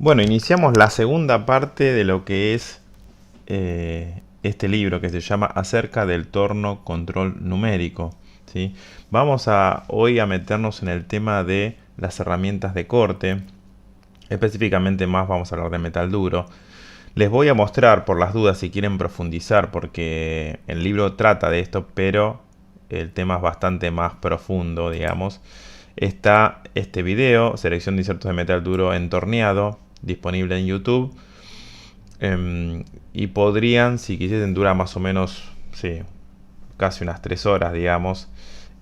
Bueno, iniciamos la segunda parte de lo que es este libro que se llama Acerca del torno control numérico, ¿sí? Vamos hoy a meternos en el tema de las herramientas de corte. Específicamente más vamos a hablar de metal duro. Les voy a mostrar por las dudas si quieren profundizar, porque el libro trata de esto, pero el tema es bastante más profundo, digamos. Está este video, selección de insertos de metal duro entorneado, disponible en YouTube. Y podrían, si quisiesen, dura más o menos, sí, casi unas 3 horas, digamos.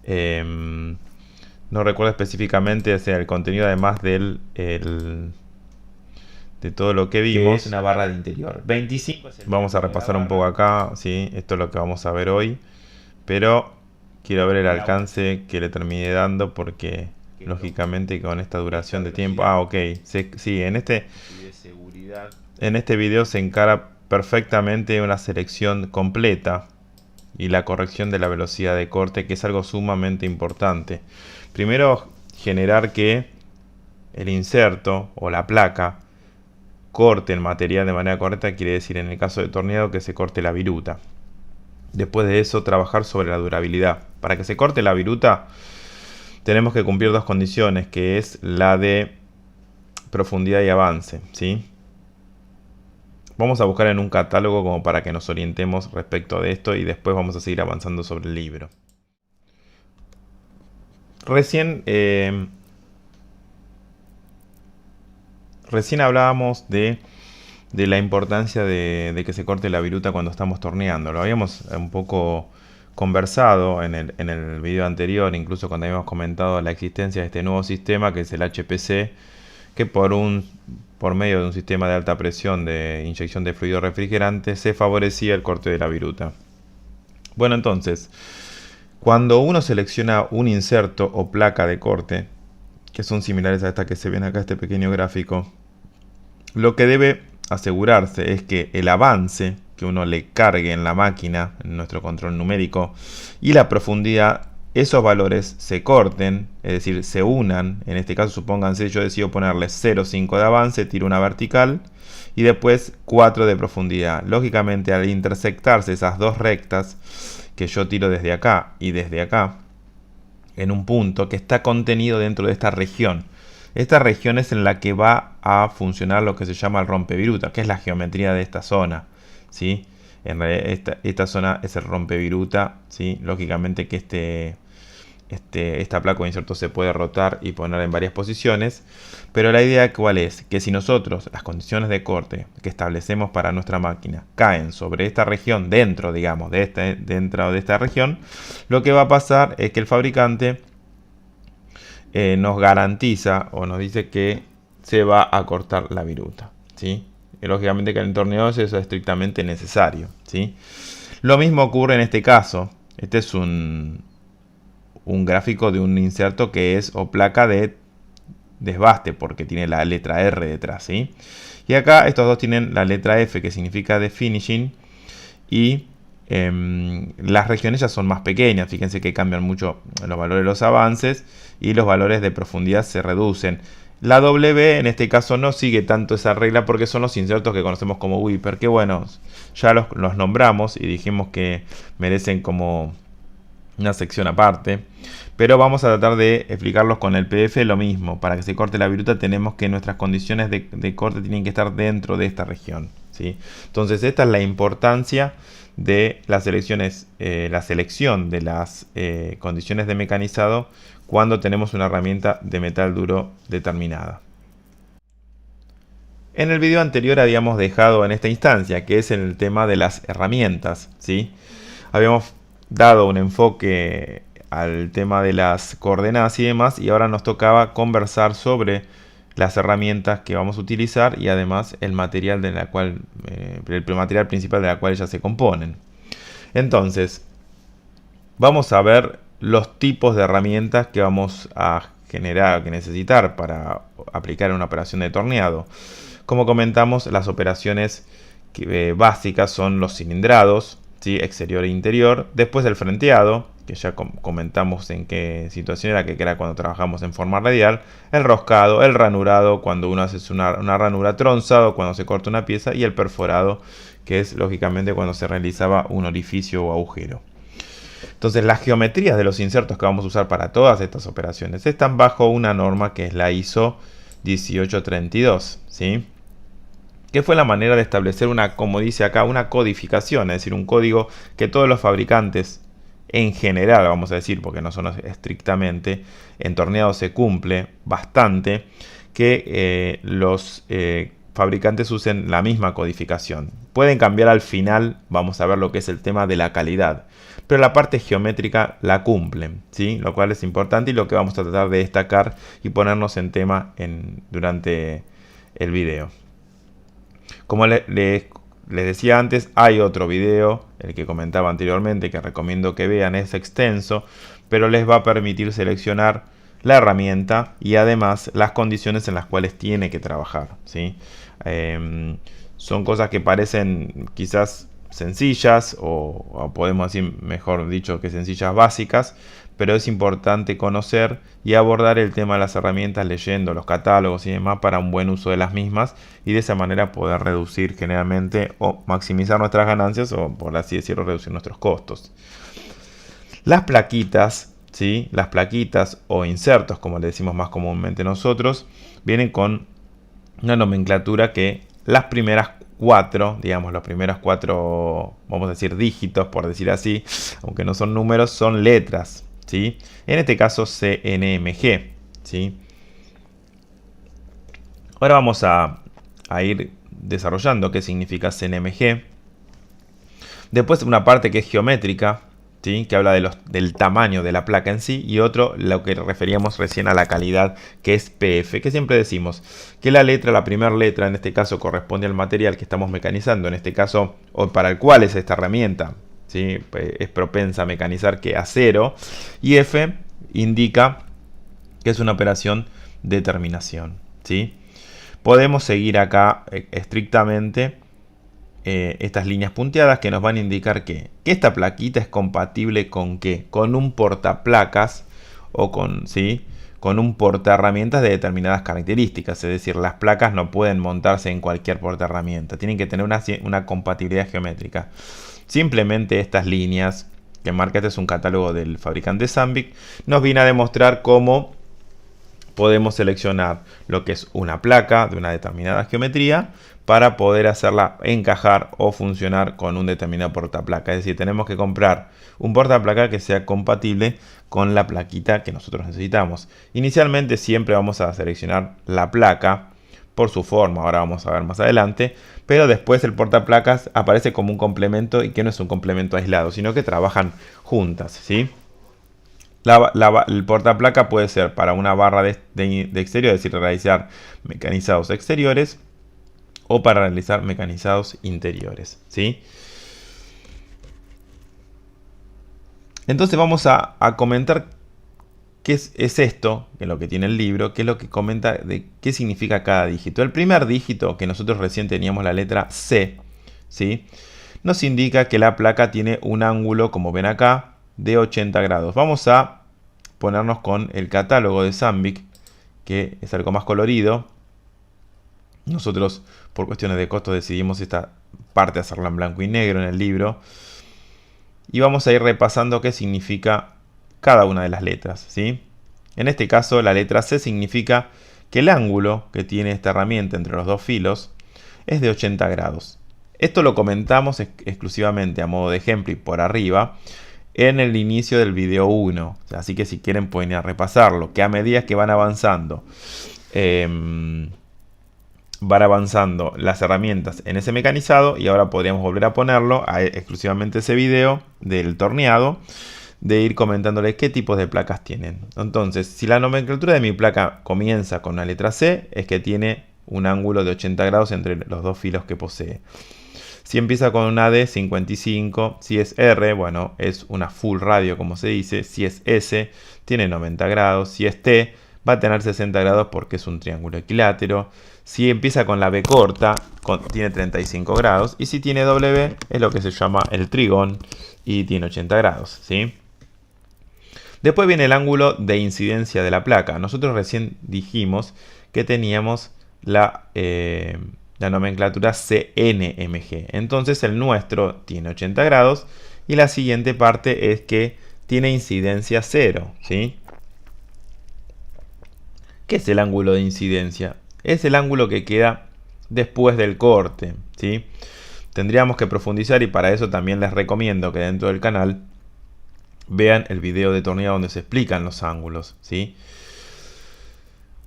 No recuerdo específicamente, o sea, el contenido además de todo lo que vimos. Es una barra de interior. 25 es el Vamos a tamaño de la repasar un barra. poco acá, ¿sí? Esto es lo que vamos a ver hoy. Pero quiero ver el alcance que le terminé dando porque, lógicamente, con esta duración de tiempo... Ah, ok. Sí, en este video se encara perfectamente una selección completa y la corrección de la velocidad de corte, que es algo sumamente importante. Primero, generar que el inserto o la placa corte el material de manera correcta, quiere decir, en el caso de torneado, que se corte la viruta. Después de eso, trabajar sobre la durabilidad. Para que se corte la viruta, tenemos que cumplir dos condiciones, que es la de profundidad y avance, ¿sí? Vamos a buscar en un catálogo como para que nos orientemos respecto de esto y después vamos a seguir avanzando sobre el libro. Recién hablábamos de la importancia de que se corte la viruta cuando estamos torneando. Lo habíamos un poco conversado en el video anterior, incluso cuando habíamos comentado la existencia de este nuevo sistema que es el HPC, que por medio de un sistema de alta presión de inyección de fluido refrigerante se favorecía el corte de la viruta. Bueno, entonces, cuando uno selecciona un inserto o placa de corte, que son similares a esta que se ven acá, este pequeño gráfico, lo que debe asegurarse es que el avance que uno le cargue en la máquina, en nuestro control numérico, y la profundidad, esos valores se corten, es decir, se unan. En este caso, supónganse, yo decido ponerle 0,5 de avance, tiro una vertical y después 4 de profundidad. Lógicamente, al intersectarse esas dos rectas que yo tiro desde acá y desde acá, en un punto que está contenido dentro de esta región. Esta región es en la que va a funcionar lo que se llama el rompeviruta, que es la geometría de esta zona, ¿sí? En realidad esta zona es el rompeviruta, ¿sí? Lógicamente que esta placa de inserto se puede rotar y poner en varias posiciones, pero la idea cuál es, que si nosotros las condiciones de corte que establecemos para nuestra máquina caen sobre esta región, dentro, digamos, dentro de esta región, lo que va a pasar es que el fabricante nos garantiza o nos dice que se va a cortar la viruta, ¿sí? Y lógicamente que en el torneo eso es estrictamente necesario, ¿sí? Lo mismo ocurre en este caso. Este es un gráfico de un inserto que es o placa de desbaste, porque tiene la letra R detrás, ¿sí? Y acá estos dos tienen la letra F, que significa de finishing, y las regiones ya son más pequeñas. Fíjense que cambian mucho los valores de los avances y los valores de profundidad se reducen. La W en este caso no sigue tanto esa regla porque son los insertos que conocemos como Wiper, que bueno, ya los nombramos y dijimos que merecen como una sección aparte, pero vamos a tratar de explicarlos con el PDF lo mismo. Para que se corte la viruta tenemos que nuestras condiciones de corte tienen que estar dentro de esta región, ¿sí? Entonces esta es la importancia de las selecciones, la selección de las condiciones de mecanizado cuando tenemos una herramienta de metal duro determinada. En el video anterior habíamos dejado en esta instancia, que es en el tema de las herramientas, ¿sí? Habíamos dado un enfoque al tema de las coordenadas y demás, y ahora nos tocaba conversar sobre las herramientas que vamos a utilizar y además el material el material principal de la cual ellas se componen. Entonces, vamos a ver los tipos de herramientas que vamos a generar, que necesitar para aplicar una operación de torneado. Como comentamos, las operaciones básicas son los cilindrados, ¿sí? Exterior e interior, después el frenteado, que ya comentamos en qué situación era, que era cuando trabajamos en forma radial, el roscado, el ranurado, cuando uno hace una ranura, tronzado, cuando se corta una pieza, y el perforado, que es lógicamente cuando se realizaba un orificio o agujero. Entonces las geometrías de los insertos que vamos a usar para todas estas operaciones están bajo una norma que es la ISO 1832, ¿sí? Que fue la manera de establecer una, como dice acá, una codificación, es decir, un código que todos los fabricantes en general, vamos a decir, porque no son estrictamente, en torneado se cumple bastante, que los fabricantes usen la misma codificación. Pueden cambiar al final, vamos a ver lo que es el tema de la calidad, pero la parte geométrica la cumplen, ¿sí? Lo cual es importante y lo que vamos a tratar de destacar y ponernos en tema durante el video. Como les decía antes, hay otro video, el que comentaba anteriormente, que recomiendo que vean, es extenso, pero les va a permitir seleccionar la herramienta y además las condiciones en las cuales tiene que trabajar, ¿sí? Son cosas que parecen quizás sencillas o podemos decir, mejor dicho, que sencillas básicas, pero es importante conocer y abordar el tema de las herramientas leyendo los catálogos y demás para un buen uso de las mismas y de esa manera poder reducir generalmente o maximizar nuestras ganancias o, por así decirlo, reducir nuestros costos. Las plaquitas, ¿sí? Las plaquitas o insertos, como le decimos más comúnmente nosotros, vienen con una nomenclatura que las primeras cuatro, digamos, los primeros cuatro, vamos a decir dígitos, por decir así, aunque no son números, son letras, ¿sí? En este caso CNMG, ¿sí? Ahora vamos a ir desarrollando qué significa CNMG. Después una parte que es geométrica, ¿sí? Que habla del tamaño de la placa en sí, y otro, lo que referíamos recién a la calidad, que es PF, que siempre decimos que la primera letra en este caso corresponde al material que estamos mecanizando, en este caso, o para el cual es esta herramienta, ¿sí? Es propensa a mecanizar, que acero, y F indica que es una operación de terminación, ¿sí? Podemos seguir acá estrictamente estas líneas punteadas que nos van a indicar que esta plaquita es compatible con ¿qué? Con un portaplacas o con un portaherramientas de determinadas características. Es decir, las placas no pueden montarse en cualquier portaherramienta, tienen que tener una compatibilidad geométrica. Simplemente estas líneas que marca, este es un catálogo del fabricante Sandvik, nos viene a demostrar cómo podemos seleccionar lo que es una placa de una determinada geometría para poder hacerla encajar o funcionar con un determinado portaplaca. Es decir, tenemos que comprar un portaplaca que sea compatible con la plaquita que nosotros necesitamos. Inicialmente siempre vamos a seleccionar la placa por su forma, ahora vamos a ver más adelante, pero después el portaplacas aparece como un complemento, y que no es un complemento aislado, sino que trabajan juntas, ¿sí? El portaplaca puede ser para una barra de exterior, es decir, realizar mecanizados exteriores, o para realizar mecanizados interiores, ¿sí? Entonces vamos a comentar qué es esto, que es lo que tiene el libro, qué es lo que comenta de qué significa cada dígito. El primer dígito, que nosotros recién teníamos la letra C, ¿sí? Nos indica que la placa tiene un ángulo, como ven acá, de 80 grados. Vamos a ponernos con el catálogo de Sandvik, que es algo más colorido. Nosotros, por cuestiones de costo, decidimos esta parte hacerla en blanco y negro en el libro. Y vamos a ir repasando qué significa cada una de las letras, ¿sí? En este caso, la letra C significa que el ángulo que tiene esta herramienta entre los dos filos es de 80 grados. Esto lo comentamos exclusivamente a modo de ejemplo y por arriba en el inicio del video 1. Así que si quieren pueden ir a repasarlo, que a medida que van avanzando las herramientas en ese mecanizado, y ahora podríamos volver a ponerlo exclusivamente ese video del torneado, de ir comentándoles qué tipos de placas tienen. Entonces, si la nomenclatura de mi placa comienza con una letra C, es que tiene un ángulo de 80 grados entre los dos filos que posee. Si empieza con una D, 55. Si es R, bueno, es una full radio, como se dice. Si es S, tiene 90 grados. Si es T, va a tener 60 grados porque es un triángulo equilátero. Si empieza con la B corta, tiene 35 grados. Y si tiene W, es lo que se llama el trigón y tiene 80 grados, ¿sí? Después viene el ángulo de incidencia de la placa. Nosotros recién dijimos que teníamos la nomenclatura CNMG. Entonces el nuestro tiene 80 grados y la siguiente parte es que tiene incidencia 0, ¿sí? ¿Qué es el ángulo de incidencia? Es el ángulo que queda después del corte, ¿sí? Tendríamos que profundizar y para eso también les recomiendo que dentro del canal vean el video de torneado donde se explican los ángulos, ¿sí?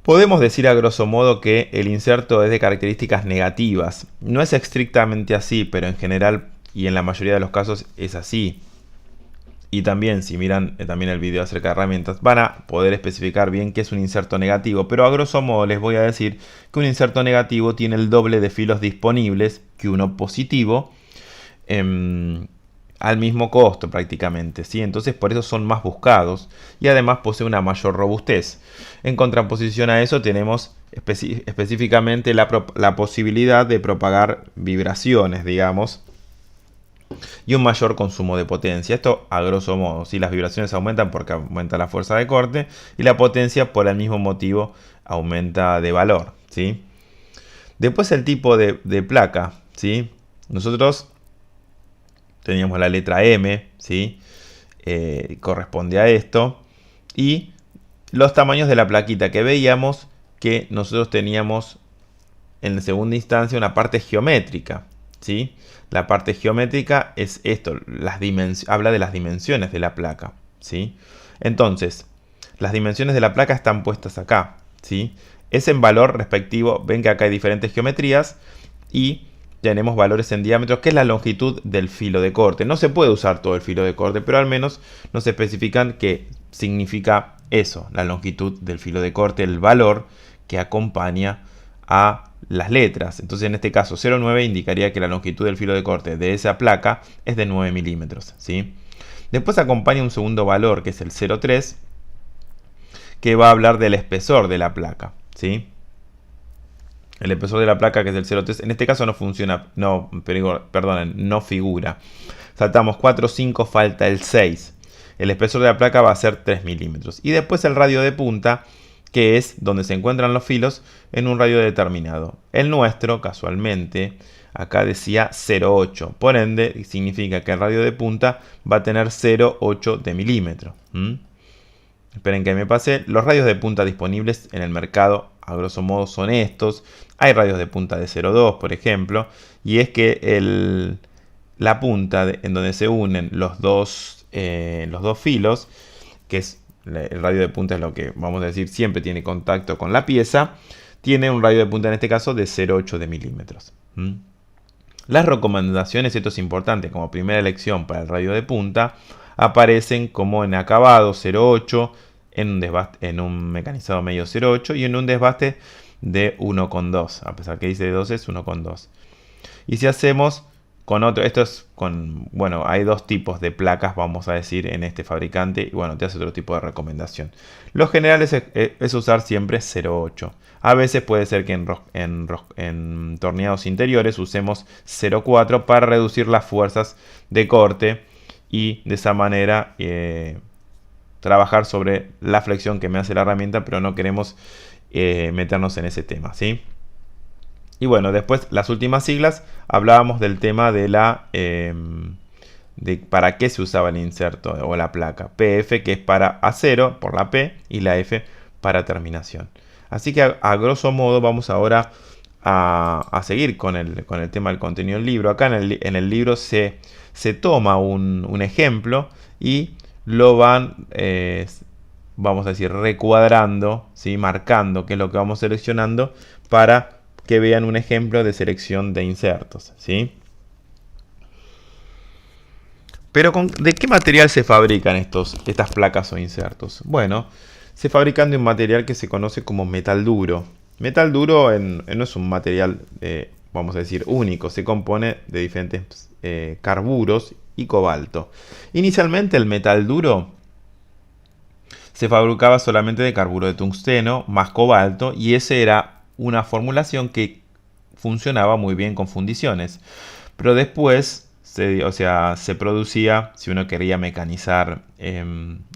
Podemos decir a grosso modo que el inserto es de características negativas. No es estrictamente así, pero en general y en la mayoría de los casos es así. Y también, si miran también el video acerca de herramientas, van a poder especificar bien qué es un inserto negativo. Pero a grosso modo les voy a decir que un inserto negativo tiene el doble de filos disponibles que uno positivo al mismo costo prácticamente, ¿sí? Entonces por eso son más buscados y además posee una mayor robustez. En contraposición a eso tenemos específicamente la posibilidad de propagar vibraciones, digamos, y un mayor consumo de potencia. Esto a grosso modo, ¿sí? Las vibraciones aumentan porque aumenta la fuerza de corte y la potencia por el mismo motivo aumenta de valor, ¿sí? Después el tipo de placa, ¿sí? Nosotros teníamos la letra M, ¿sí? Corresponde a esto. Y los tamaños de la plaquita que veíamos que nosotros teníamos en segunda instancia una parte geométrica, ¿sí? La parte geométrica es esto, habla de las dimensiones de la placa, ¿sí? Entonces, las dimensiones de la placa están puestas acá, ¿sí? Es en valor respectivo, ven que acá hay diferentes geometrías y tenemos valores en diámetros, que es la longitud del filo de corte. No se puede usar todo el filo de corte, pero al menos nos especifican qué significa eso, la longitud del filo de corte, el valor que acompaña a las letras. Entonces en este caso 0,9 indicaría que la longitud del filo de corte de esa placa es de 9 milímetros, ¿sí? Después acompaña un segundo valor que es el 0,3, que va a hablar del espesor de la placa, ¿sí? El espesor de la placa, que es el 0,3, en este caso no funciona, perdonen, no figura. Saltamos 4, 5, falta el 6. El espesor de la placa va a ser 3 milímetros. Y después el radio de punta, que es donde se encuentran los filos en un radio determinado. El nuestro, casualmente, acá decía 0,8. Por ende, significa que el radio de punta va a tener 0,8 de milímetro. Esperen que me pase. Los radios de punta disponibles en el mercado, a grosso modo, son estos. Hay radios de punta de 0,2, por ejemplo. Y es que la punta en donde se unen los dos filos, que es el radio de punta, es lo que vamos a decir siempre tiene contacto con la pieza, tiene un radio de punta en este caso de 0,8 de milímetros. Las recomendaciones, esto es importante, como primera elección para el radio de punta, aparecen como en acabado 0,8, en un mecanizado medio 0,8 y en un desbaste de 1,2, a pesar que dice 2 es 1,2. Y si hacemos con otro, bueno, hay dos tipos de placas, vamos a decir, en este fabricante, y bueno, te hace otro tipo de recomendación. Lo general es usar siempre 0,8. A veces puede ser que en torneados interiores usemos 0,4 para reducir las fuerzas de corte y de esa manera trabajar sobre la flexión que me hace la herramienta, pero no queremos meternos en ese tema, ¿sí? Y bueno, después las últimas siglas, hablábamos del tema de de para qué se usaba el inserto o la placa. PF, que es para acero, por la P, y la F para terminación. Así que a grosso modo vamos ahora a seguir con el tema del contenido del libro. Acá en el libro se toma un ejemplo y lo van, vamos a decir, recuadrando, ¿sí? Marcando qué es lo que vamos seleccionando para que vean un ejemplo de selección de insertos, ¿sí? Pero ¿de qué material se fabrican estas placas o insertos? Bueno, se fabrican de un material que se conoce como metal duro. Metal duro no es un material, vamos a decir, único. Se compone de diferentes carburos y cobalto. Inicialmente el metal duro se fabricaba solamente de carburo de tungsteno más cobalto y ese era una formulación que funcionaba muy bien con fundiciones. Pero después o sea, se producía, si uno quería mecanizar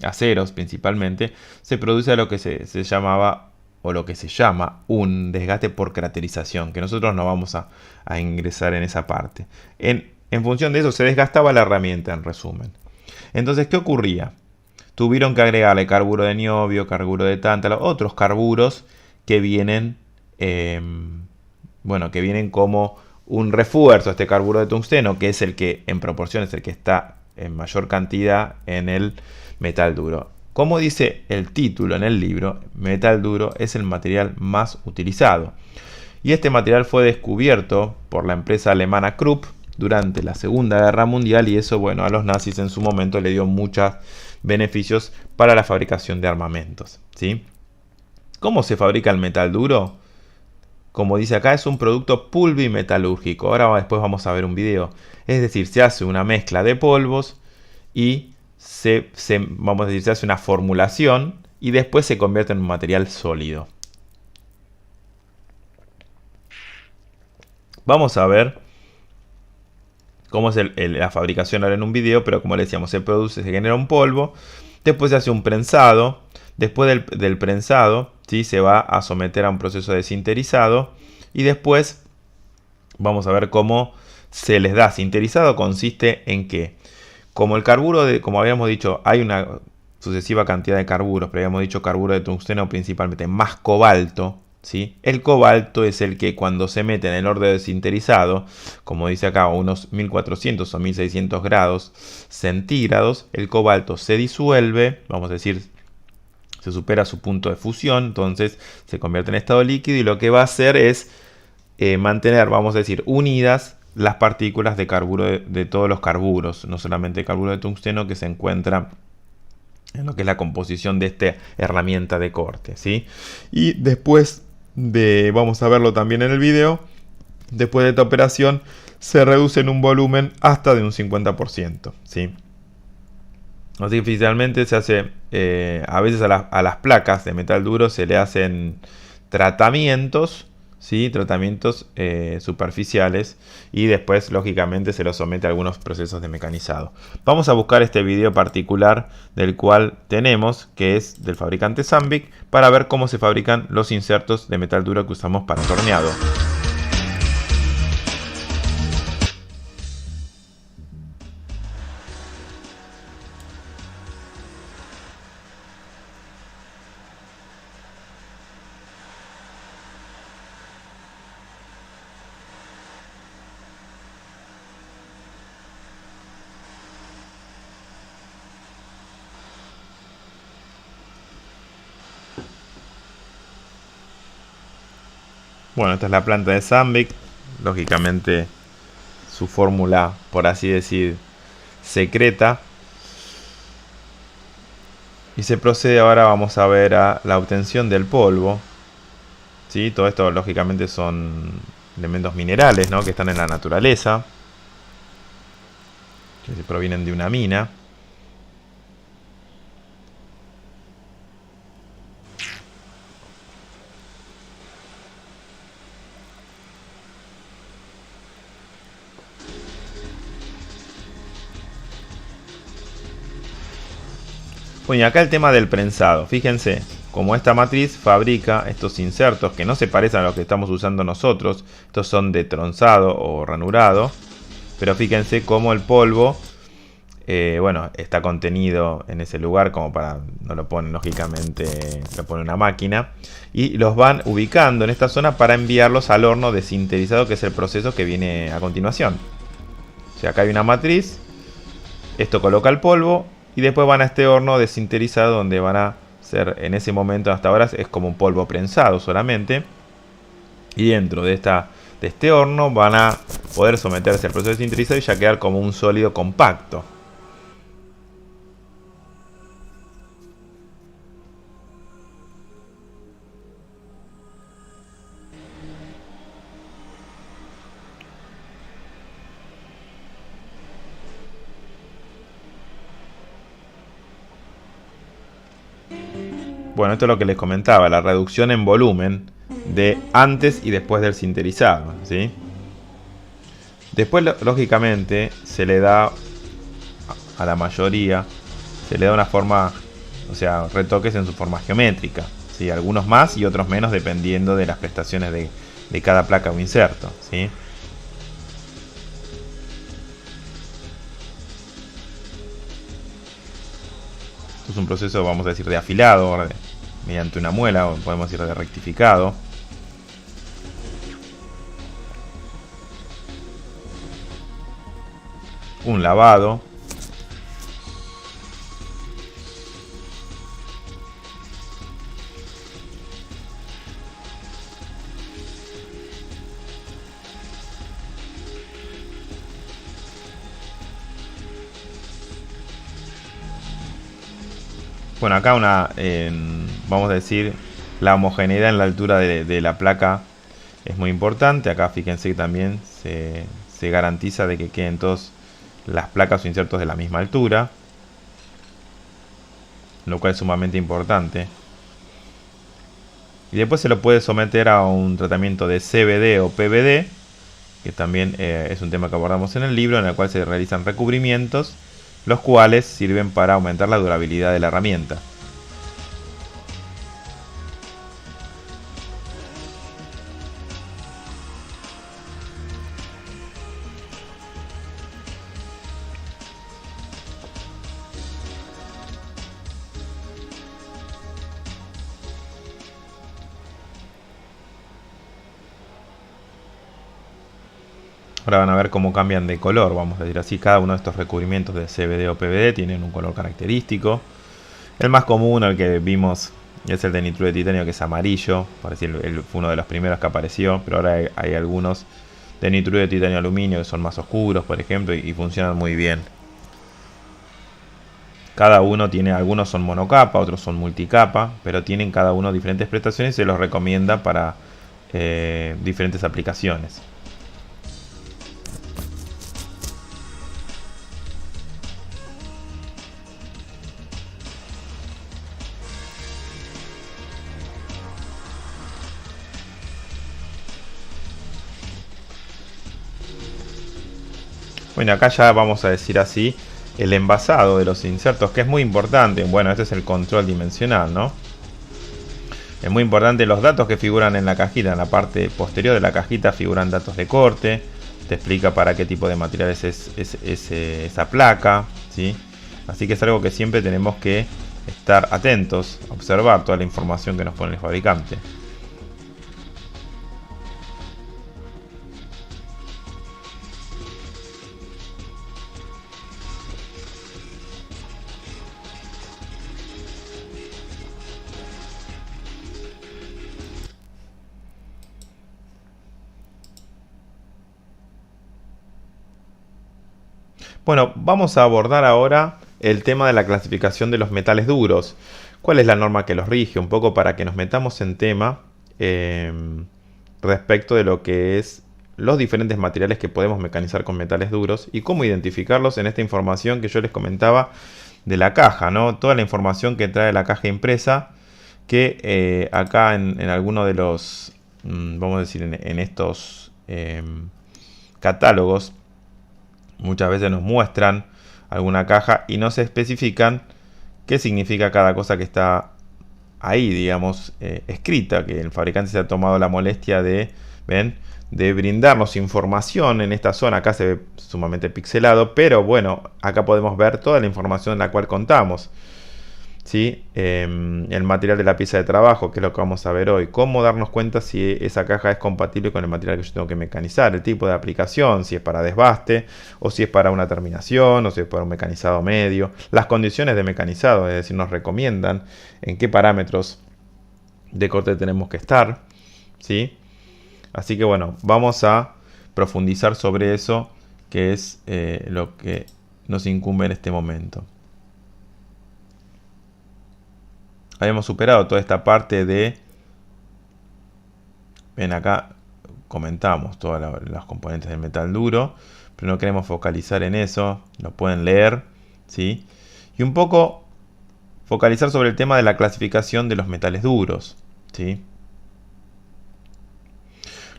aceros principalmente, se producía lo que se llamaba, o lo que se llama, un desgaste por craterización, que nosotros no vamos a ingresar en esa parte. En función de eso se desgastaba la herramienta, en resumen. Entonces, ¿qué ocurría? Tuvieron que agregarle carburo de niobio, carburo de tántalo, otros carburos que vienen, bueno, que vienen como un refuerzo a este carburo de tungsteno, que es el que en proporción es el que está en mayor cantidad en el metal duro. Como dice el título en el libro, metal duro es el material más utilizado. Y este material fue descubierto por la empresa alemana Krupp durante la Segunda Guerra Mundial, y eso, bueno, a los nazis en su momento le dio muchos beneficios para la fabricación de armamentos, ¿sí? ¿Cómo se fabrica el metal duro? Como dice acá, es un producto pulvimetalúrgico. Ahora después vamos a ver un video. Es decir, se hace una mezcla de polvos y vamos a decir, se hace una formulación y después se convierte en un material sólido. Vamos a ver cómo es la fabricación ahora en un video, pero como le decíamos, se genera un polvo, después se hace un prensado, después del prensado, ¿sí?, se va a someter a un proceso de sinterizado y después vamos a ver cómo se les da. Sinterizado consiste en que, como el carburo, como habíamos dicho, hay una sucesiva cantidad de carburos, pero habíamos dicho carburo de tungsteno principalmente, más cobalto, ¿sí? El cobalto es el que cuando se mete en el orden de sinterizado, como dice acá, a unos 1400 o 1600 grados centígrados, el cobalto se disuelve, vamos a decir, se supera su punto de fusión, entonces se convierte en estado líquido y lo que va a hacer es mantener, vamos a decir, unidas las partículas de carburo de todos los carburos, no solamente el carburo de tungsteno que se encuentra en lo que es la composición de esta herramienta de corte, ¿sí? Y después vamos a verlo también en el video, después de esta operación se reduce en un volumen hasta de un 50%, ¿sí? Artificialmente se hace, a veces a las placas de metal duro se le hacen tratamientos, ¿sí? Tratamientos superficiales, y después lógicamente se los somete a algunos procesos de mecanizado. Vamos a buscar este video particular del cual tenemos, que es del fabricante Sandvik, para ver cómo se fabrican los insertos de metal duro que usamos para torneado. Bueno, esta es la planta de Sandvik. Lógicamente su fórmula, por así decir, secreta. Y se procede ahora, vamos a ver, a la obtención del polvo, ¿sí? Todo esto lógicamente son elementos minerales, ¿no?, que están en la naturaleza, que se provienen de una mina. Bueno, y acá el tema del prensado. Fíjense, como esta matriz fabrica estos insertos que no se parecen a los que estamos usando nosotros. Estos son de tronzado o ranurado. Pero fíjense cómo el polvo, bueno, está contenido en ese lugar, como para, no lo ponen lógicamente, lo pone una máquina. Y los van ubicando en esta zona para enviarlos al horno de sinterizado, que es el proceso que viene a continuación. O sea, acá hay una matriz. Esto coloca el polvo. Y después van a este horno de sinterizado, donde van a ser, en ese momento hasta ahora es como un polvo prensado solamente. Y dentro de este horno van a poder someterse al proceso de sinterizado y ya quedar como un sólido compacto. Bueno, esto es lo que les comentaba, la reducción en volumen de antes y después del sinterizado, ¿sí? Después, lógicamente, se le da a la mayoría, se le da una forma, o sea, retoques en su forma geométrica, ¿sí? Algunos más y otros menos dependiendo de las prestaciones de cada placa o inserto, ¿sí? Esto es un proceso, vamos a decir, de afilado, mediante una muela, o podemos decir de rectificado. Un lavado. Bueno, acá vamos a decir, la homogeneidad en la altura de la placa es muy importante. Acá fíjense que también se garantiza de que queden todas las placas o insertos de la misma altura, lo cual es sumamente importante. Y después se lo puede someter a un tratamiento de CVD o PVD, que también es un tema que abordamos en el libro, en el cual se realizan recubrimientos, los cuales sirven para aumentar la durabilidad de la herramienta. Ahora van a ver cómo cambian de color, vamos a decir así. Cada uno de estos recubrimientos de CVD o PVD tienen un color característico. El más común, el que vimos, es el de nitruro de titanio, que es amarillo. Parece fue uno de los primeros que apareció, pero ahora hay algunos de nitruro de titanio aluminio que son más oscuros, por ejemplo, y funcionan muy bien. Cada uno tiene, algunos son monocapa, otros son multicapa, pero tienen cada uno diferentes prestaciones y se los recomienda para diferentes aplicaciones. Bueno, acá ya vamos a decir así, el envasado de los insertos, que es muy importante. Bueno, este es el control dimensional, ¿no? Es muy importante los datos que figuran en la cajita. En la parte posterior de la cajita figuran datos de corte. Te explica para qué tipo de materiales es esa placa, ¿sí? Así que es algo que siempre tenemos que estar atentos, observar toda la información que nos pone el fabricante. Bueno, vamos a abordar ahora el tema de la clasificación de los metales duros. ¿Cuál es la norma que los rige? Un poco para que nos metamos en tema respecto de lo que es los diferentes materiales que podemos mecanizar con metales duros y cómo identificarlos en esta información que yo les comentaba de la caja, ¿no? Toda la información que trae la caja impresa, que acá en alguno de los, vamos a decir, en estos catálogos, muchas veces nos muestran alguna caja y no se especifican qué significa cada cosa que está ahí, digamos, escrita, que el fabricante se ha tomado la molestia de, ¿ven?, de brindarnos información en esta zona. Acá se ve sumamente pixelado, pero bueno, acá podemos ver toda la información en la cual contamos, ¿sí? El material de la pieza de trabajo, que es lo que vamos a ver hoy. Cómo darnos cuenta si esa caja es compatible con el material que yo tengo que mecanizar. El tipo de aplicación, si es para desbaste, o si es para una terminación, o si es para un mecanizado medio. Las condiciones de mecanizado, es decir, nos recomiendan en qué parámetros de corte tenemos que estar, ¿sí? Así que bueno, vamos a profundizar sobre eso, que es lo que nos incumbe en este momento. Habíamos superado toda esta parte de... Ven, acá comentamos todas las componentes del metal duro, pero no queremos focalizar en eso. Lo pueden leer, ¿sí? Y un poco focalizar sobre el tema de la clasificación de los metales duros, ¿sí?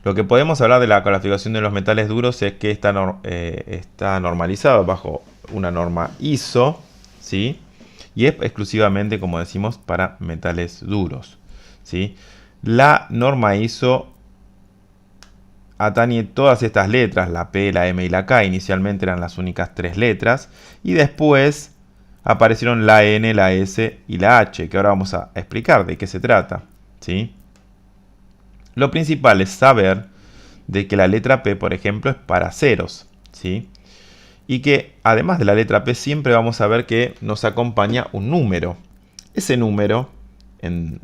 Lo que podemos hablar de la clasificación de los metales duros es que está normalizado bajo una norma ISO, ¿sí? Y es exclusivamente, como decimos, para metales duros, ¿sí? La norma ISO atañe todas estas letras, la P, la M y la K. Inicialmente eran las únicas 3 letras. Y después aparecieron la N, la S y la H, que ahora vamos a explicar de qué se trata, ¿sí? Lo principal es saber de que la letra P, por ejemplo, es para ceros, ¿sí? Y que además de la letra P siempre vamos a ver que nos acompaña un número. Ese número, en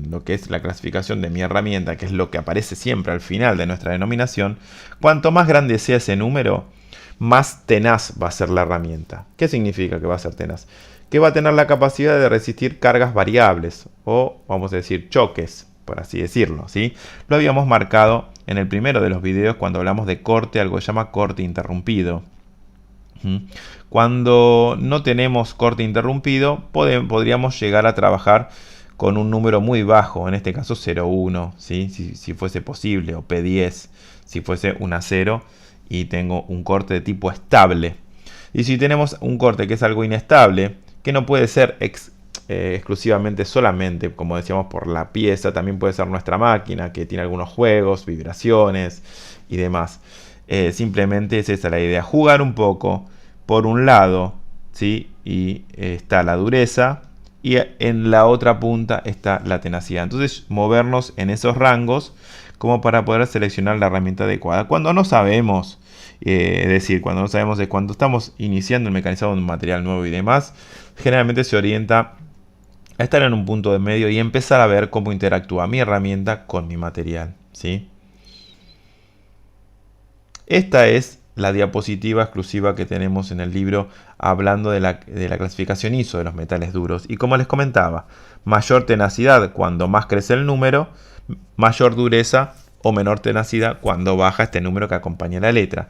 lo que es la clasificación de mi herramienta, que es lo que aparece siempre al final de nuestra denominación, cuanto más grande sea ese número, más tenaz va a ser la herramienta. ¿Qué significa que va a ser tenaz? Que va a tener la capacidad de resistir cargas variables o, vamos a decir, choques, por así decirlo, ¿sí? Lo habíamos marcado en el primero de los videos cuando hablamos de corte, algo que se llama corte interrumpido. Cuando no tenemos corte interrumpido, podríamos llegar a trabajar con un número muy bajo, en este caso 0,1, ¿sí? Si fuese posible, o P10, si fuese una 0 y tengo un corte de tipo estable. Y si tenemos un corte que es algo inestable, que no puede ser exclusivamente solamente, como decíamos, por la pieza, también puede ser nuestra máquina, que tiene algunos juegos, vibraciones y demás. Simplemente es esa la idea, jugar un poco por un lado, ¿sí? Y está la dureza y en la otra punta está la tenacidad. Entonces movernos en esos rangos como para poder seleccionar la herramienta adecuada. Cuando no sabemos, es decir, cuando no sabemos de cuando estamos iniciando el mecanizado de un material nuevo y demás, generalmente se orienta a estar en un punto de medio y empezar a ver cómo interactúa mi herramienta con mi material, ¿sí? Esta es la diapositiva exclusiva que tenemos en el libro hablando de la clasificación ISO de los metales duros. Y como les comentaba, mayor tenacidad cuando más crece el número, mayor dureza o menor tenacidad cuando baja este número que acompaña la letra.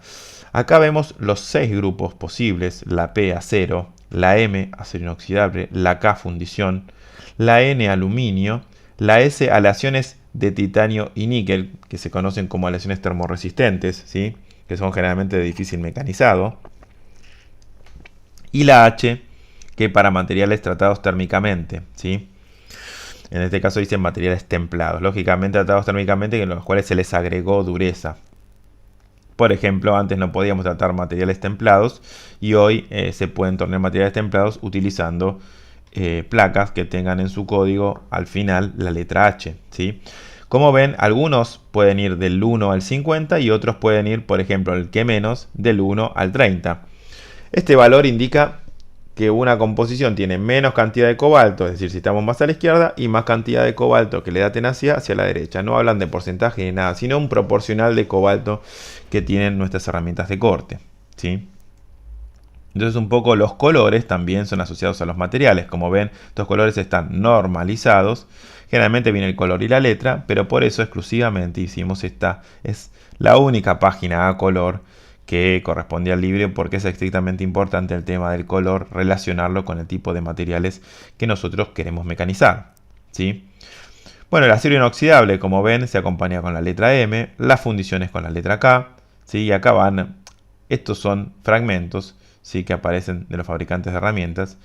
Acá vemos los 6 grupos posibles: la P acero, la M acero inoxidable, la K fundición, la N aluminio, la S aleaciones de titanio y níquel, que se conocen como aleaciones termorresistentes, ¿sí? Que son generalmente de difícil mecanizado, y la H, que para materiales tratados térmicamente, ¿sí? En este caso dicen materiales templados, lógicamente tratados térmicamente, en los cuales se les agregó dureza. Por ejemplo, antes no podíamos tratar materiales templados y hoy se pueden tornear materiales templados utilizando placas que tengan en su código al final la letra H, ¿sí? Como ven, algunos pueden ir del 1 al 50 y otros pueden ir, por ejemplo, el que menos, del 1 al 30. Este valor indica que una composición tiene menos cantidad de cobalto, es decir, si estamos más a la izquierda, y más cantidad de cobalto que le da tenacidad hacia la derecha. No hablan de porcentaje ni nada, sino un proporcional de cobalto que tienen nuestras herramientas de corte, ¿sí? Entonces un poco los colores también son asociados a los materiales. Como ven, estos colores están normalizados. Generalmente viene el color y la letra, pero por eso exclusivamente hicimos esta. Es la única página a color que corresponde al libro, porque es estrictamente importante el tema del color, relacionarlo con el tipo de materiales que nosotros queremos mecanizar, ¿sí? Bueno, el acero inoxidable, como ven, se acompaña con la letra M, las fundiciones con la letra K, ¿sí? Y acá van, estos son fragmentos, ¿sí? Que aparecen de los fabricantes de herramientas.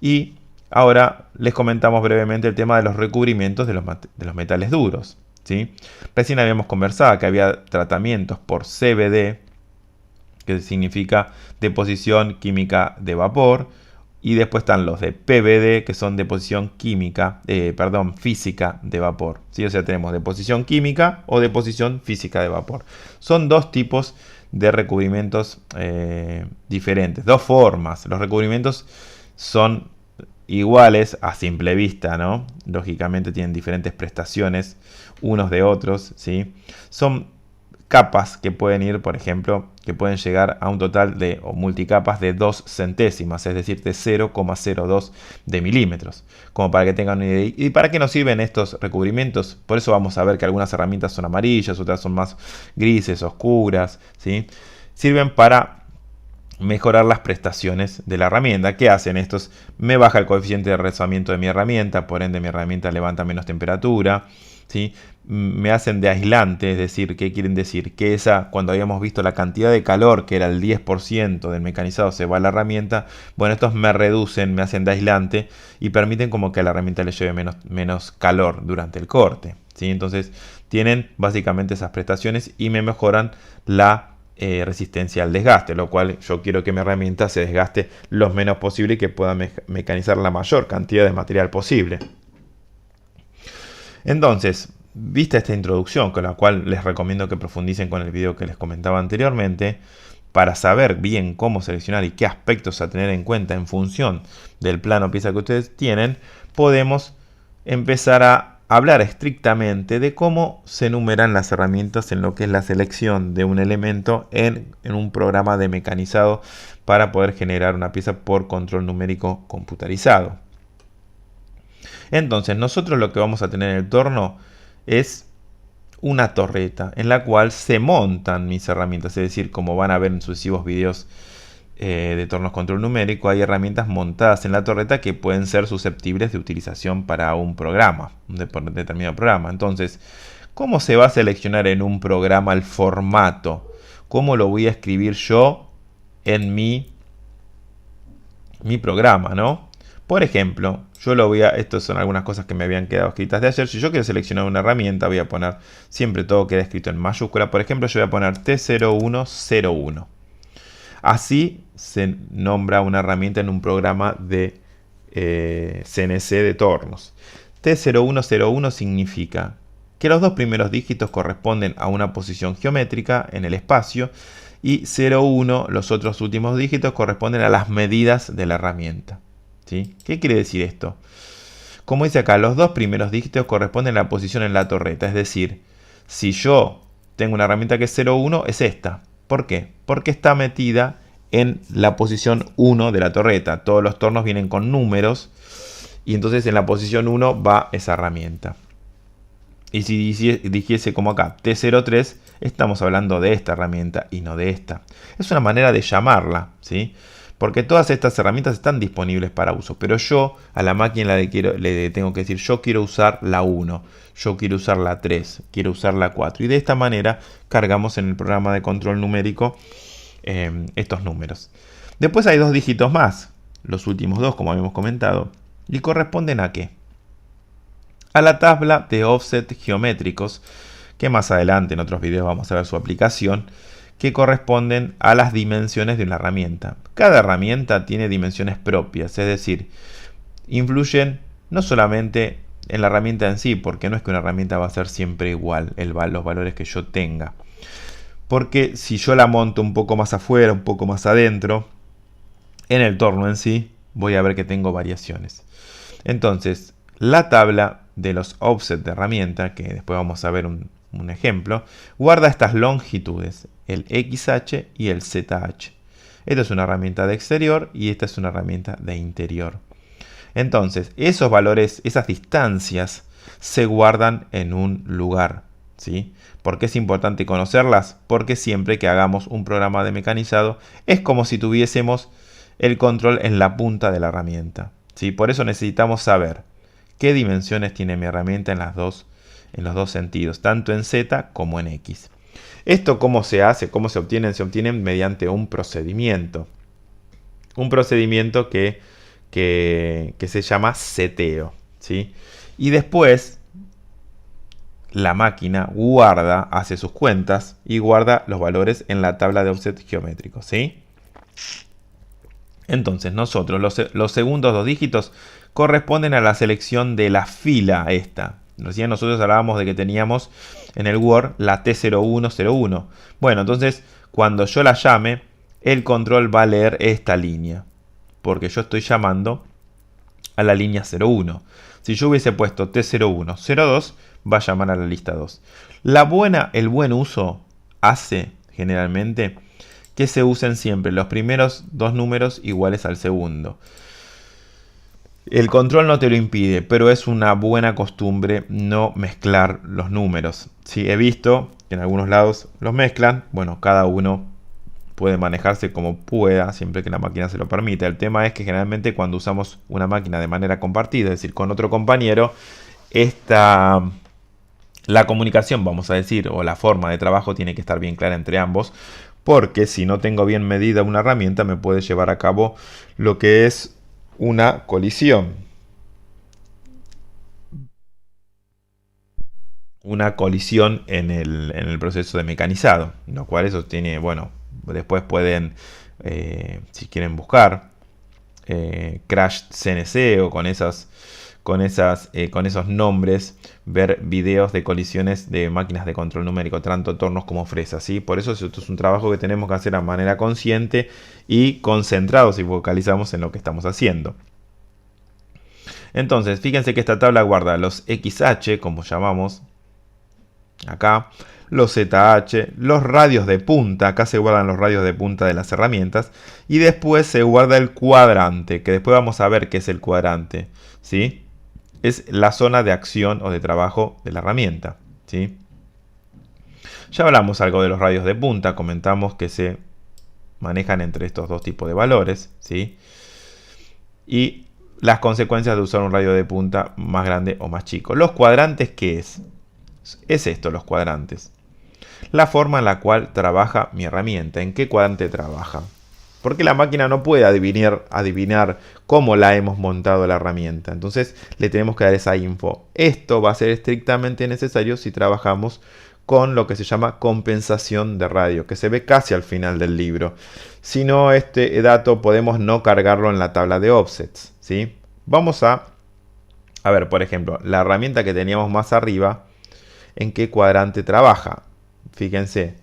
Y ahora les comentamos brevemente el tema de los recubrimientos de los metales duros, ¿sí? Recién habíamos conversado que había tratamientos por CVD, que significa deposición química de vapor, y después están los de PVD, que son deposición física de vapor, ¿sí? O sea, tenemos deposición química o deposición física de vapor. Son dos tipos de recubrimientos diferentes, dos formas. Los recubrimientos son iguales a simple vista, ¿no? Lógicamente tienen diferentes prestaciones unos de otros, ¿sí? Son capas que pueden ir, por ejemplo, que pueden llegar a un total de, o multicapas de 2 centésimas, es decir, de 0,02 de milímetros, como para que tengan una idea. ¿Y para qué nos sirven estos recubrimientos? Por eso vamos a ver que algunas herramientas son amarillas, otras son más grises, oscuras, ¿sí? Sirven para mejorar las prestaciones de la herramienta. ¿Qué hacen estos? Me baja el coeficiente de rozamiento de mi herramienta, por ende mi herramienta levanta menos temperatura. ¿sí? Me hacen de aislante, es decir, ¿qué quieren decir? Que cuando habíamos visto la cantidad de calor, que era el 10% del mecanizado, se va a la herramienta, bueno, estos me reducen, me hacen de aislante y permiten como que a la herramienta le lleve menos calor durante el corte, ¿sí? Entonces tienen básicamente esas prestaciones y me mejoran la resistencia al desgaste, lo cual yo quiero que mi herramienta se desgaste lo menos posible y que pueda mecanizar la mayor cantidad de material posible. Entonces, vista esta introducción, con la cual les recomiendo que profundicen con el video que les comentaba anteriormente, para saber bien cómo seleccionar y qué aspectos a tener en cuenta en función del plano pieza que ustedes tienen, podemos empezar a hablar estrictamente de cómo se enumeran las herramientas en lo que es la selección de un elemento en un programa de mecanizado para poder generar una pieza por control numérico computarizado. Entonces nosotros lo que vamos a tener en el torno es una torreta en la cual se montan mis herramientas, es decir, como van a ver en sucesivos videos de tornos control numérico, hay herramientas montadas en la torreta que pueden ser susceptibles de utilización para un programa, un determinado programa. Entonces, ¿cómo se va a seleccionar en un programa el formato? ¿Cómo lo voy a escribir yo en mi programa, ¿no? Por ejemplo, estas son algunas cosas que me habían quedado escritas de ayer. Si yo quiero seleccionar una herramienta, voy a poner, siempre todo queda escrito en mayúscula. Por ejemplo, yo voy a poner T0101. Así se nombra una herramienta en un programa de CNC de tornos. T0101 significa que los dos primeros dígitos corresponden a una posición geométrica en el espacio y 01, los otros últimos dígitos, corresponden a las medidas de la herramienta. ¿Sí? ¿Qué quiere decir esto? Como dice acá, los dos primeros dígitos corresponden a la posición en la torreta. Es decir, si yo tengo una herramienta que es 01, es esta. ¿Por qué? Porque está metida en la posición 1 de la torreta. Todos los tornos vienen con números y entonces en la posición 1 va esa herramienta. Y si dijese como acá T03, estamos hablando de esta herramienta y no de esta. Es una manera de llamarla, ¿sí? Porque todas estas herramientas están disponibles para uso. Pero yo a la máquina le tengo que decir, yo quiero usar la 1, yo quiero usar la 3, quiero usar la 4. Y de esta manera cargamos en el programa de control numérico estos números. Después hay dos dígitos más, los últimos dos como habíamos comentado. ¿Y corresponden a qué? A la tabla de offset geométricos, que más adelante en otros videos vamos a ver su aplicación, que corresponden a las dimensiones de una herramienta. Cada herramienta tiene dimensiones propias, es decir, influyen no solamente en la herramienta en sí, porque no es que una herramienta va a ser siempre igual los valores que yo tenga. Porque si yo la monto un poco más afuera, un poco más adentro, en el torno en sí, voy a ver que tengo variaciones. Entonces, la tabla de los offset de herramienta, que después vamos a ver un ejemplo, guarda estas longitudes, el XH y el ZH. Esta es una herramienta de exterior y esta es una herramienta de interior. Entonces, esos valores, esas distancias, se guardan en un lugar, ¿sí? ¿Por qué es importante conocerlas? Porque siempre que hagamos un programa de mecanizado, es como si tuviésemos el control en la punta de la herramienta, ¿sí? Por eso necesitamos saber qué dimensiones tiene mi herramienta en los dos sentidos, tanto en Z como en X. ¿Esto cómo se hace? ¿Cómo se obtienen? Se obtienen mediante un procedimiento. Un procedimiento que se llama seteo, ¿sí? Y después la máquina hace sus cuentas y guarda los valores en la tabla de offset geométrico, ¿sí? Entonces nosotros los segundos dos dígitos corresponden a la selección de la fila esta. Recién nosotros hablábamos de que teníamos en el Word la T0101. Bueno, entonces cuando yo la llame, el control va a leer esta línea, porque yo estoy llamando a la línea 01. Si yo hubiese puesto T0102, va a llamar a la lista 2. El buen uso hace generalmente que se usen siempre los primeros dos números iguales al segundo. El control no te lo impide, pero es una buena costumbre no mezclar los números. Sí, he visto que en algunos lados los mezclan. Bueno, cada uno puede manejarse como pueda, siempre que la máquina se lo permita. El tema es que generalmente cuando usamos una máquina de manera compartida, es decir, con otro compañero, esta La comunicación, vamos a decir, o la forma de trabajo tiene que estar bien clara entre ambos, porque si no tengo bien medida una herramienta me puede llevar a cabo lo que es una colisión. Una colisión en el proceso de mecanizado, lo cual eso tiene, bueno, después pueden, si quieren buscar, Crash CNC o con esos nombres, ver videos de colisiones de máquinas de control numérico, tanto tornos como fresas, ¿sí? Por eso esto es un trabajo que tenemos que hacer de manera consciente y concentrados y focalizamos en lo que estamos haciendo. Entonces, fíjense que esta tabla guarda los XH, como llamamos acá, los ZH, los radios de punta, acá se guardan los radios de punta de las herramientas, y después se guarda el cuadrante, que después vamos a ver qué es el cuadrante, ¿sí? Es la zona de acción o de trabajo de la herramienta, ¿sí? Ya hablamos algo de los radios de punta, comentamos que se manejan entre estos dos tipos de valores, ¿sí? Y las consecuencias de usar un radio de punta más grande o más chico. Los cuadrantes, ¿qué es? Es esto, los cuadrantes. La forma en la cual trabaja mi herramienta, en qué cuadrante trabaja. Porque la máquina no puede adivinar cómo la hemos montado la herramienta. Entonces le tenemos que dar esa info. Esto va a ser estrictamente necesario si trabajamos con lo que se llama compensación de radio, que se ve casi al final del libro. Si no, este dato podemos no cargarlo en la tabla de offsets, ¿sí? Vamos a ver, por ejemplo, la herramienta que teníamos más arriba, en qué cuadrante trabaja. Fíjense,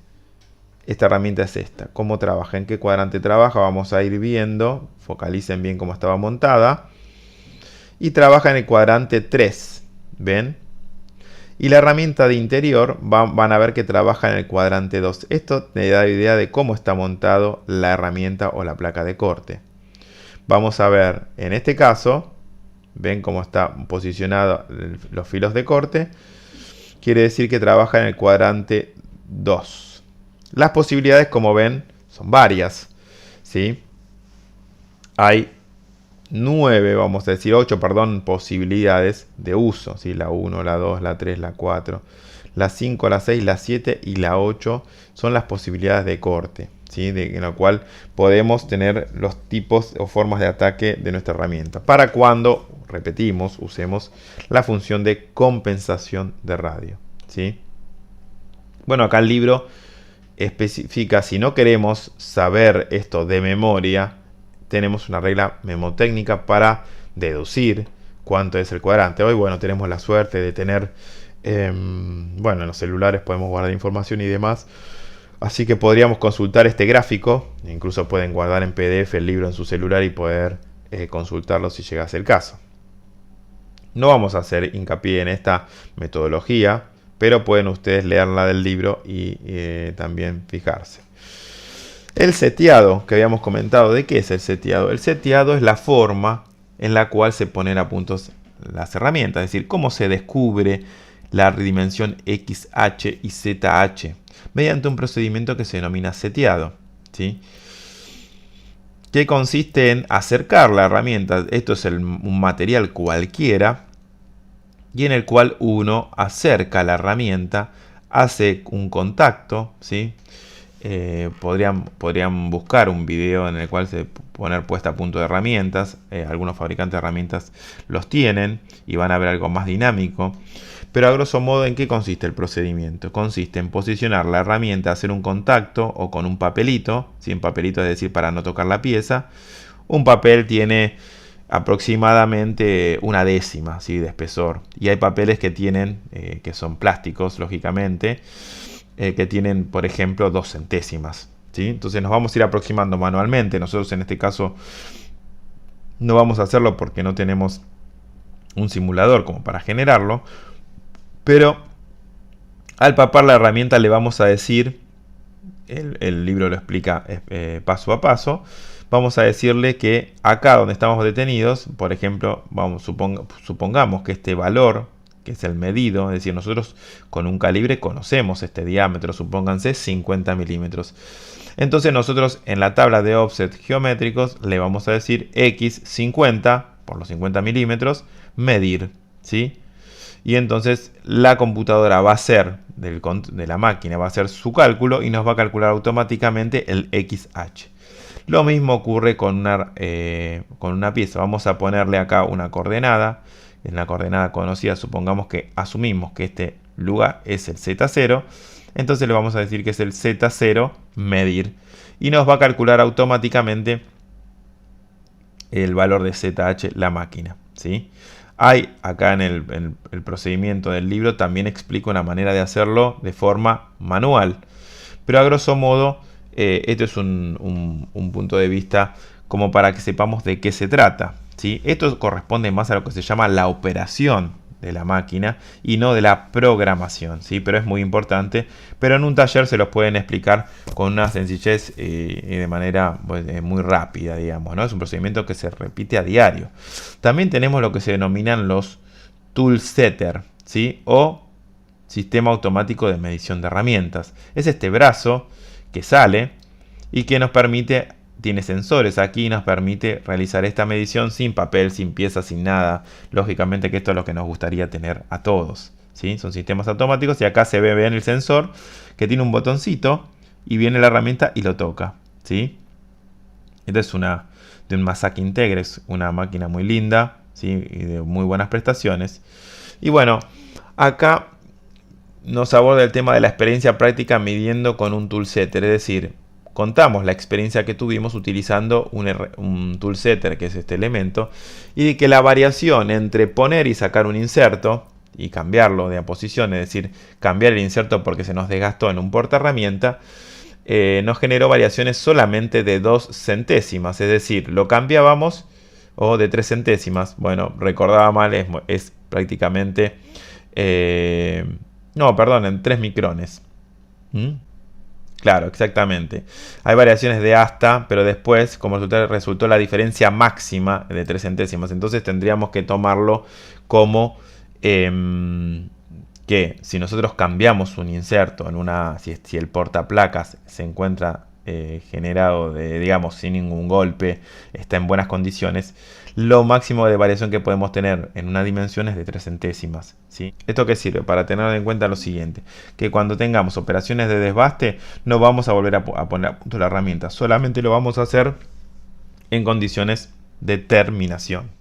esta herramienta es esta. ¿Cómo trabaja? ¿En qué cuadrante trabaja? Vamos a ir viendo. Focalicen bien cómo estaba montada. Y trabaja en el cuadrante 3. ¿Ven? Y la herramienta de interior van a ver que trabaja en el cuadrante 2. Esto me da idea de cómo está montado la herramienta o la placa de corte. Vamos a ver, en este caso, ven cómo están posicionados los filos de corte. Quiere decir que trabaja en el cuadrante 2. Las posibilidades, como ven, son varias, ¿sí? Hay 9, vamos a decir 8, perdón, posibilidades de uso, ¿sí? La 1, la 2, la 3, la 4, la 5, la 6, la 7 y la 8 son las posibilidades de corte, ¿sí? En la cual podemos tener los tipos o formas de ataque de nuestra herramienta. Para cuando, repetimos, usemos la función de compensación de radio, ¿sí? Bueno, acá el libro especifica, si no queremos saber esto de memoria, tenemos una regla memotécnica para deducir cuánto es el cuadrante. Hoy, bueno, tenemos la suerte de tener, bueno, en los celulares podemos guardar información y demás. Así que podríamos consultar este gráfico, incluso pueden guardar en PDF el libro en su celular y poder consultarlo si llegase el caso. No vamos a hacer hincapié en esta metodología, pero pueden ustedes leerla del libro y también fijarse. El seteado que habíamos comentado, ¿de qué es el seteado? El seteado es la forma en la cual se ponen a puntos las herramientas, es decir, cómo se descubre la dimensión XH y ZH mediante un procedimiento que se denomina seteado, ¿sí? Que consiste en acercar la herramienta, esto es un material cualquiera, y en el cual uno acerca la herramienta, hace un contacto, ¿sí? Podrían buscar un video en el cual se poner puesta a punto de herramientas. Algunos fabricantes de herramientas los tienen y van a ver algo más dinámico. Pero a grosso modo, ¿en qué consiste el procedimiento? Consiste en posicionar la herramienta, hacer un contacto o con un papelito, ¿sí? Un papelito es decir, para no tocar la pieza. Un papel tiene aproximadamente una décima, ¿sí? De espesor. Y hay papeles que tienen, que son plásticos, lógicamente, que tienen, por ejemplo, 2 centésimas, ¿sí? Entonces nos vamos a ir aproximando manualmente. Nosotros en este caso no vamos a hacerlo porque no tenemos un simulador como para generarlo. Pero al papar la herramienta le vamos a decir, el libro lo explica paso a paso, vamos a decirle que acá donde estamos detenidos, por ejemplo, supongamos que este valor, que es el medido, es decir, nosotros con un calibre conocemos este diámetro, supónganse 50 milímetros. Entonces nosotros en la tabla de offset geométricos le vamos a decir X50 por los 50 milímetros, medir, ¿sí? y entonces la computadora va a hacer de la máquina, va a hacer su cálculo y nos va a calcular automáticamente el XH. Lo mismo ocurre con una pieza. Vamos a ponerle acá una coordenada. En la coordenada conocida, supongamos que asumimos que este lugar es el Z0. Entonces le vamos a decir que es el Z0 medir. Y nos va a calcular automáticamente el valor de ZH la máquina, ¿sí? Hay acá en el procedimiento del libro también explico una manera de hacerlo de forma manual. Pero a grosso modo, esto es un punto de vista como para que sepamos de qué se trata, ¿sí? Esto corresponde más a lo que se llama la operación de la máquina y no de la programación, ¿sí? Pero es muy importante. Pero en un taller se los pueden explicar con una sencillez y de manera pues, muy rápida, digamos, ¿no? Es un procedimiento que se repite a diario. También tenemos lo que se denominan los tool setter, ¿sí? O sistema automático de medición de herramientas. Es este brazo que sale y que nos permite, tiene sensores aquí, nos permite realizar esta medición sin papel, sin piezas, sin nada. Lógicamente que esto es lo que nos gustaría tener a todos, ¿sí? Son sistemas automáticos y acá se ve bien el sensor que tiene un botoncito y viene la herramienta y lo toca, ¿sí? Esta es de un Masaki Integrex, una máquina muy linda, ¿sí? Y de muy buenas prestaciones. Y bueno, acá nos aborda el tema de la experiencia práctica midiendo con un tool setter, es decir, contamos la experiencia que tuvimos utilizando un tool setter, que es este elemento, y que la variación entre poner y sacar un inserto y cambiarlo de posición, es decir, cambiar el inserto porque se nos desgastó en un portaherramienta, nos generó variaciones solamente de 2 centésimas, es decir, lo cambiábamos o de 3 centésimas. Bueno, recordaba mal, es prácticamente... no, perdón, en 3 micrones. Claro, exactamente. Hay variaciones de hasta, pero después, como resultó la diferencia máxima de 3 centésimas. Entonces tendríamos que tomarlo como que si nosotros cambiamos un inserto en si el portaplacas se encuentra generado digamos sin ningún golpe, está en buenas condiciones, lo máximo de variación que podemos tener en una dimensión es de 3 centésimas, ¿sí? ¿Esto qué sirve? Para tener en cuenta lo siguiente, que cuando tengamos operaciones de desbaste no vamos a volver a poner a punto la herramienta, solamente lo vamos a hacer en condiciones de terminación.